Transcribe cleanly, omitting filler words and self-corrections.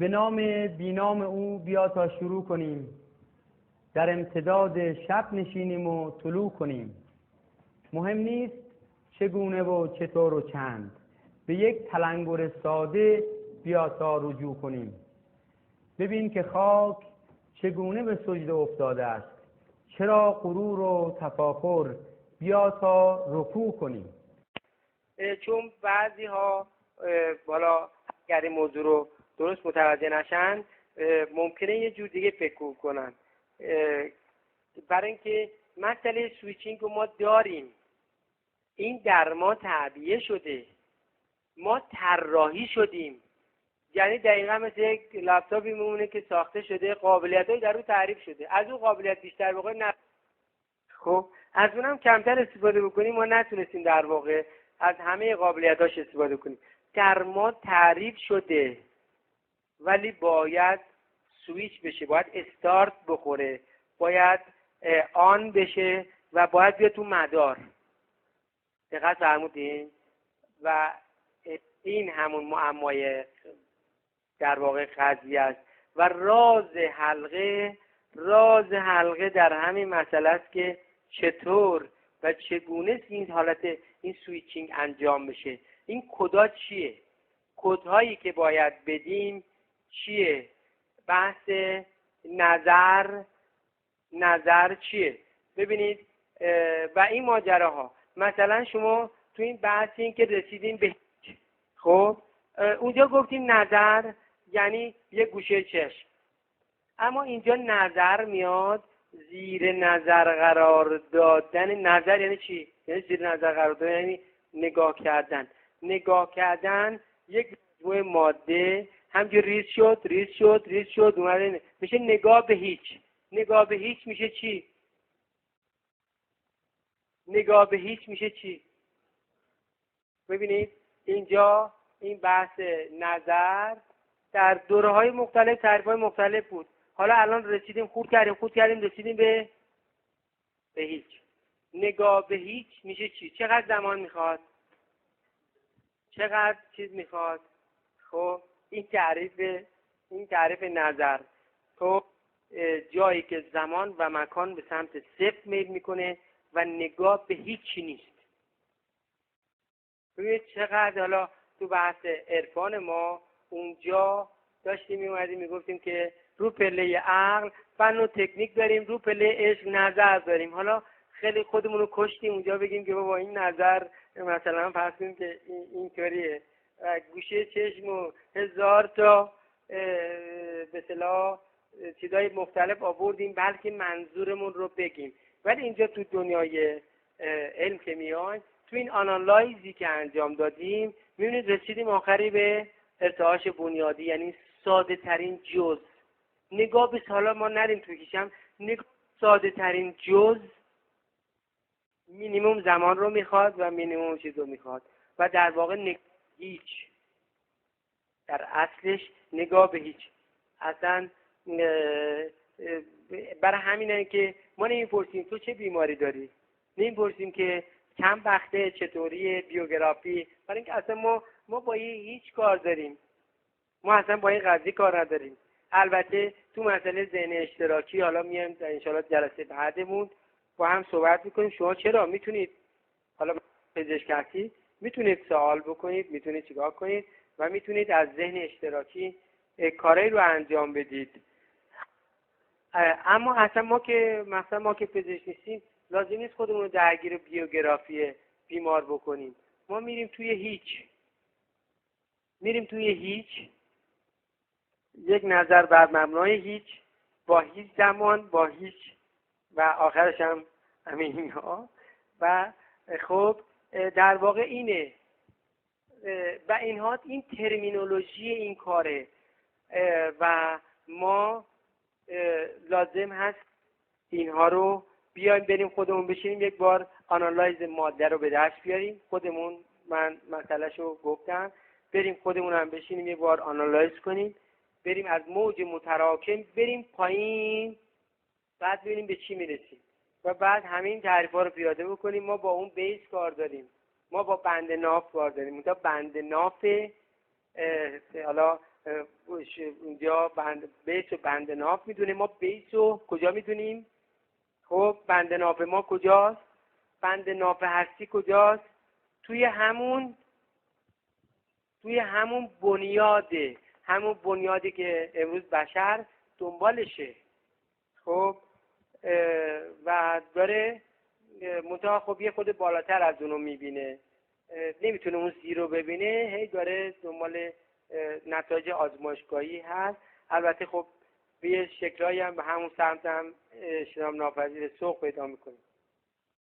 به نام بینام او بیا تا شروع کنیم، در امتداد شب نشینیم و طلوع کنیم. مهم نیست چگونه و چطور و چند، به یک تلنگر ساده بیا تا رجوع کنیم. ببین که خاک چگونه به سجده افتاده است، چرا غرور و تفاخر، بیا تا رکوع کنیم. چون بعضی ها بالا اگر این موضوع رو درست متوجه نشن ممکنه یه جور دیگه فکر کنن. برای اینکه مسئله سویچینگ رو ما داریم، این در ما تعبیه شده، ما طراحی شدیم. یعنی دقیقا مثل یک لپتاپی میمونه که ساخته شده، قابلیت‌های در اون تعریف شده، از اون قابلیت بیشتر واقع نه. خب از اونم کمتر استفاده بکنیم، ما نتونستیم در واقع از همه قابلیتاش استفاده کنیم. در ما تعریف شده ولی باید سویچ بشه، باید استارت بخوره، باید آن بشه و باید بیاد تو مدار. دقت فرمودین؟ و این همون معمای در واقع قضیه است و راز حلقه در همین مسئله است که چطور و چگونه این حالت این سویچینگ انجام بشه. این کدا چیه؟ کدهایی که باید بدیم چیه؟ بحث نظر چیه؟ ببینید و این ماجراها، مثلا شما تو این بحث این که رسیدیم به خب اونجا گفتیم نظر یعنی یه گوشه چشم، اما اینجا نظر میاد زیر نظر قرار دادن. نظر یعنی چی؟ یعنی زیر نظر قرار دادن یعنی نگاه کردن یک مجموعه ماده همجور ریز شد اومده میشه نگاه به هیچ. نگاه به هیچ میشه چی؟ نگاه به هیچ میشه چی؟ ببینید اینجا این بحث نظر در دوره‌های مختلف تعریف‌های مختلف بود. حالا الان رسیدیم خورد کردیم رسیدیم به هیچ. نگاه به هیچ میشه چی؟ چقدر زمان میخواد؟ چقدر چیز میخواد؟ خب این تعریف نظر. خب جایی که زمان و مکان به سمت صفر میل میکنه و نگاه به هیچی نیست. ببینید چقدر حالا تو بحث عرفان ما اونجا داشتیم میومدیم میگفتیم که رو پله عقل فن و تکنیک داریم، رو پله عشق نظر داریم. حالا خیلی خودمون رو کشتیم اونجا بگیم که بابا این نظر مثلا فرض کنیم که اینطوریه، گوشه چشم و 1000 تا به اصطلاح چیزای مختلف آوردیم بلکه منظورمون رو بگیم. ولی اینجا تو دنیای علم که میایم، تو این آنالایزی که انجام دادیم میبینید رسیدیم آخری به ارتعاش بنیادی، یعنی ساده ترین جز. نگاه به حالا ما نریم توی کشم، نگاه ساده ترین جز مینیمم زمان رو میخواد و مینیمم چیز رو میخواد و در واقع هیچ در اصلش نگاه به هیچ. اصلا برای همینه که ما نمیپرسیم تو چه بیماری داری، نمیپرسیم که کم بخته چطوری بیوگرافی، برای اینکه اصلا ما با هیچ کار داریم، ما اصلا با این قضیه کار نداریم. البته تو مسئله ذهن اشتراکی حالا میایم در انشالله جلسه بعدمون با هم صحبت میکنیم. شما چرا میتونید حالا پزشک هستید میتونید سوال بکنید، میتونید چیکار کنید و میتونید از ذهن اشتراکی کاری رو انجام بدید. اما اصلا ما که پزشک نیستیم لازم نیست خودمون رو درگیر بیوگرافی بیمار بکنیم. ما میریم توی هیچ، یک نظر بر مبنای هیچ، با هیچ زمان، با هیچ و آخرش هم همین ها. و خب در واقع اینه و اینها این ترمینولوژی این کاره و ما لازم هست اینها رو بیایم بریم خودمون بشینیم یک بار آنالایز ماده رو به دست بیاریم خودمون. من مسئله‌شو گفتم، بریم خودمون هم بشینیم یک بار آنالایز کنیم، بریم از موج متراکم بریم پایین، بعد ببینیم به چی میرسیم و بعد همین تعریف‌ها رو پیاده بکنیم. ما با اون بیس کار داریم، ما با بند ناف کار داریم. تا بند ناف حالا اینجا بیس و بند ناف میدونه. ما بیس رو کجا میدونیم؟ خب بند ناف ما کجاست؟ بند ناف هستی کجاست؟ توی همون بنیاده، همون بنیادی که امروز بشر دنبالشه. خب و داره منتها خب یه خود بالاتر از اونو میبینه، نمیتونه اون زیر رو ببینه، هی داره دنبال نتایج آزمایشگاهی هست. البته خب به شکلایی هم به همون سمت هم اجتناب ناپذیر سوق پیدا میکنه.